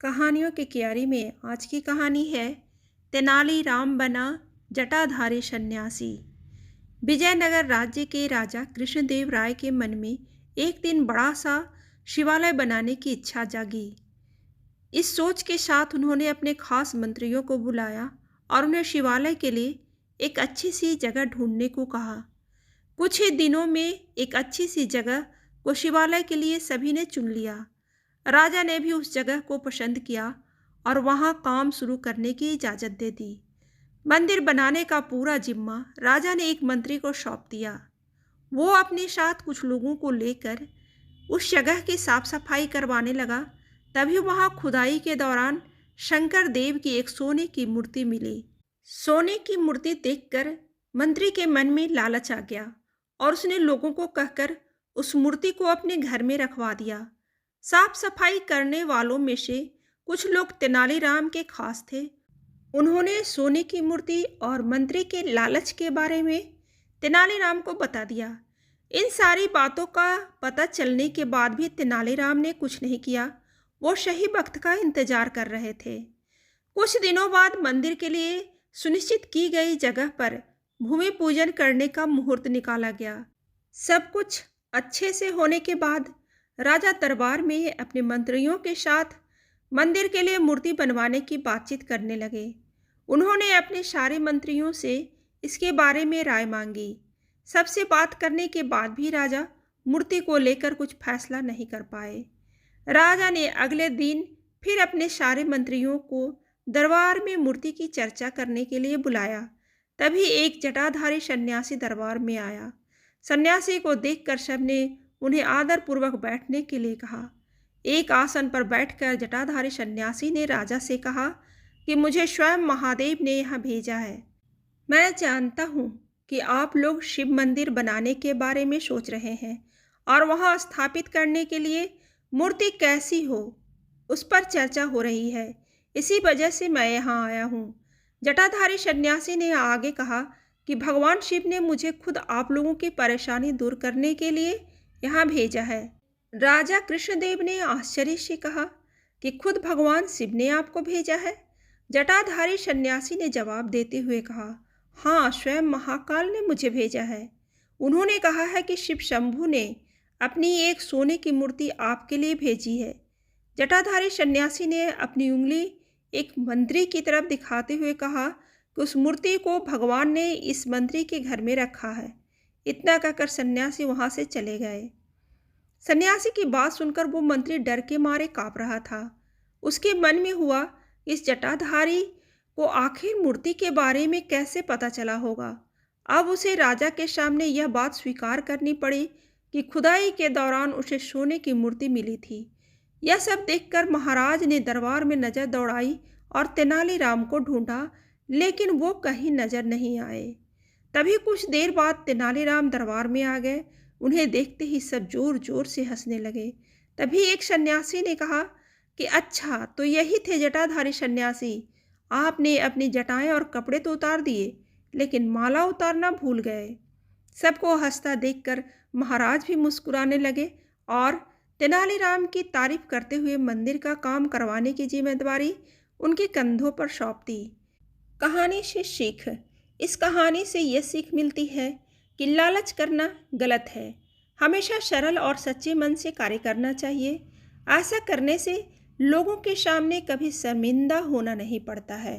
कहानियों की क्यारी में आज की कहानी है तेनालीराम बना जटाधारी सन्यासी। विजयनगर राज्य के राजा कृष्णदेव राय के मन में एक दिन बड़ा सा शिवालय बनाने की इच्छा जागी। इस सोच के साथ उन्होंने अपने खास मंत्रियों को बुलाया और उन्हें शिवालय के लिए एक अच्छी सी जगह ढूंढने को कहा। कुछ ही दिनों में एक अच्छी सी जगह को शिवालय के लिए सभी ने चुन लिया। राजा ने भी उस जगह को पसंद किया और वहां काम शुरू करने की इजाज़त दे दी। मंदिर बनाने का पूरा जिम्मा राजा ने एक मंत्री को सौंप दिया। वो अपने साथ कुछ लोगों को लेकर उस जगह की साफ सफाई करवाने लगा। तभी वहां खुदाई के दौरान शंकर देव की एक सोने की मूर्ति मिली। सोने की मूर्ति देखकर मंत्री के मन में लालच आ गया और उसने लोगों को कहकर उस मूर्ति को अपने घर में रखवा दिया। साफ सफाई करने वालों में से कुछ लोग तेनालीराम के खास थे। उन्होंने सोने की मूर्ति और मंत्री के लालच के बारे में तेनालीराम को बता दिया। इन सारी बातों का पता चलने के बाद भी तेनालीराम ने कुछ नहीं किया। वो सही वक्त का इंतजार कर रहे थे। कुछ दिनों बाद मंदिर के लिए सुनिश्चित की गई जगह पर भूमि पूजन करने का मुहूर्त निकाला गया। सब कुछ अच्छे से होने के बाद राजा दरबार में अपने मंत्रियों के साथ मंदिर के लिए मूर्ति बनवाने की बातचीत करने लगे। उन्होंने अपने सारे मंत्रियों से इसके बारे में राय मांगी। सबसे बात करने के बाद भी राजा मूर्ति को लेकर कुछ फैसला नहीं कर पाए। राजा ने अगले दिन फिर अपने सारे मंत्रियों को दरबार में मूर्ति की चर्चा करने के लिए बुलाया। तभी एक जटाधारी सन्यासी दरबार में आया। सन्यासी को देखकर सबने उन्हें आदरपूर्वक बैठने के लिए कहा। एक आसन पर बैठकर जटाधारी सन्यासी ने राजा से कहा कि मुझे स्वयं महादेव ने यहाँ भेजा है। मैं जानता हूँ कि आप लोग शिव मंदिर बनाने के बारे में सोच रहे हैं और वहाँ स्थापित करने के लिए मूर्ति कैसी हो उस पर चर्चा हो रही है। इसी वजह से मैं यहाँ आया हूँ। जटाधारी सन्यासी ने आगे कहा कि भगवान शिव ने मुझे खुद आप लोगों की परेशानी दूर करने के लिए यहाँ भेजा है। राजा कृष्णदेव ने आश्चर्य से कहा कि खुद भगवान शिव ने आपको भेजा है? जटाधारी सन्यासी ने जवाब देते हुए कहा, हाँ, स्वयं महाकाल ने मुझे भेजा है। उन्होंने कहा है कि शिव शंभु ने अपनी एक सोने की मूर्ति आपके लिए भेजी है। जटाधारी सन्यासी ने अपनी उंगली एक मंत्री की तरफ दिखाते हुए कहा कि उस मूर्ति को भगवान ने इस मंत्री के घर में रखा है। इतना कहकर सन्यासी वहां से चले गए। सन्यासी की बात सुनकर वो मंत्री डर के मारे कांप रहा था। उसके मन में हुआ, इस जटाधारी को आखिर मूर्ति के बारे में कैसे पता चला होगा। अब उसे राजा के सामने यह बात स्वीकार करनी पड़ी कि खुदाई के दौरान उसे सोने की मूर्ति मिली थी। यह सब देखकर महाराज ने दरबार में नजर दौड़ाई और तेनालीराम को ढूंढा, लेकिन वो कहीं नजर नहीं आए। तभी कुछ देर बाद तेनालीराम दरबार में आ गए। उन्हें देखते ही सब जोर जोर से हंसने लगे। तभी एक सन्यासी ने कहा कि अच्छा, तो यही थे जटाधारी सन्यासी। आपने अपनी जटाएं और कपड़े तो उतार दिए, लेकिन माला उतारना भूल गए। सबको हंसता देखकर महाराज भी मुस्कुराने लगे और तेनालीराम की तारीफ करते हुए मंदिर का काम करवाने की जिम्मेदारी उनके कंधों पर सौंप दी। कहानी से सीख। इस कहानी से यह सीख मिलती है कि लालच करना गलत है। हमेशा सरल और सच्चे मन से कार्य करना चाहिए। ऐसा करने से लोगों के सामने कभी शर्मिंदा होना नहीं पड़ता है।